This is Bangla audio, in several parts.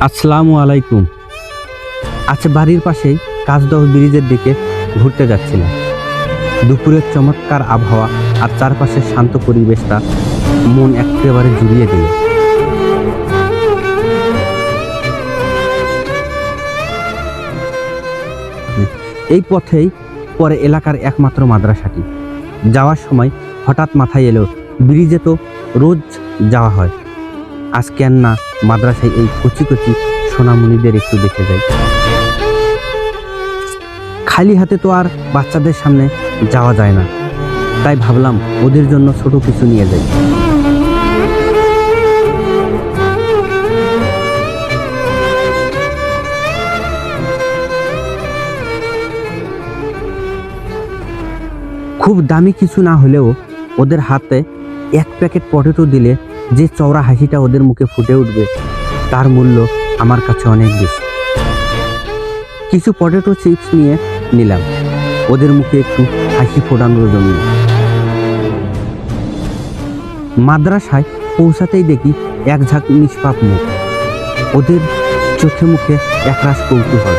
আসসালামু আলাইকুম। আচ্ছা, বাড়ির পাশেই কাজদহ ব্রিজের দিকে ঘুরতে যাচ্ছিলাম। দুপুরের চমৎকার আবহাওয়া আর চারপাশের শান্ত পরিবেশটা মন একেবারে জুড়িয়ে দিল। এই পথেই পরে এলাকার একমাত্র মাদ্রাসাটি। যাওয়ার সময় হঠাৎ মাথায় এলো, ব্রিজে তো রোজ যাওয়া হয়, আজ কেন না মাদ্রাসায় এই কচি কচি সোনামণিদের একটু দেখে যাই। খালি হাতে তো আর বাচ্চাদের সামনে যাওয়া যায় না, তাই ভাবলাম ওদের জন্য ছোট কিছু নিয়ে যাই। খুব দামি কিছু না হলেও ওদের হাতে এক প্যাকেট পটেটো দিলে যে চওড়া হাসিটা ওদের মুখে ফুটে উঠবে, তার মূল্য আমার কাছে অনেক বেশি। কিছু পটেটো চিপস নিয়ে নিলাম ওদের মুখে একটু হাসি ফোটানোর জন্য। মাদ্রাসায় পৌঁছাতেই দেখি এক ঝাঁক নিষ্পাপ মুখ, ওদের চোখে মুখে একরাশ কৌতূহল।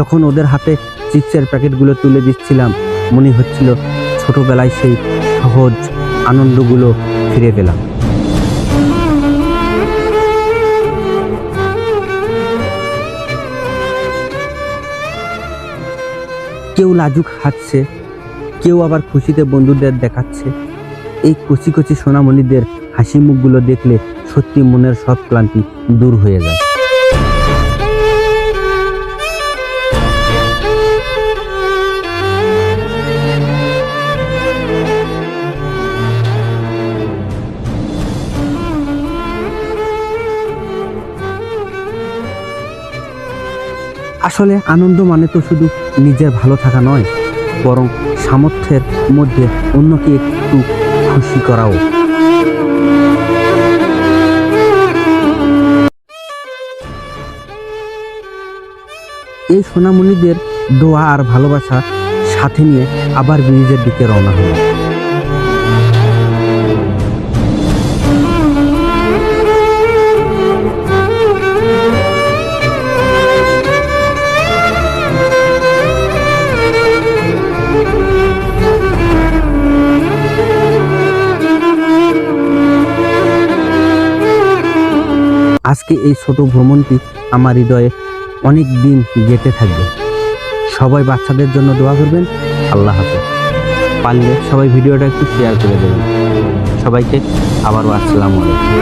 যখন ওদের হাতে চিপসের প্যাকেটগুলো তুলে দিচ্ছিলাম, মনে হচ্ছিল ছোটবেলায় সেই সহজ আনন্দগুলো ফিরে পেলাম। কেউ লাজুক হাসছে, কেউ আবার খুশিতে বন্ধুদের দেখাচ্ছে। এই কচি কচি সোনামণিদের হাসি মুখগুলো দেখলে সত্যি মনের সব ক্লান্তি দূর হয়ে যায়। আসলে আনন্দ মানে তো শুধু নিজের ভালো থাকা নয়, বরং সামর্থ্যের মধ্যে অন্যকে একটু খুশি করাও। এই সোনামণিদের দোয়া আর ভালোবাসা সাথে নিয়ে আবার ব্রিজের দিকে রওনা হলো। আজকে এই ছোট ভ্রমণটি আমার হৃদয়ে অনেক দিন গেঁথে থাকবে। সবাই বাচ্চাদের জন্য দোয়া করবেন। আল্লাহ হাফেজ। পারলে সবাই ভিডিওটা একটু শেয়ার করে দেবেন। সবাইকে আবারও আসসালামু আলাইকুম।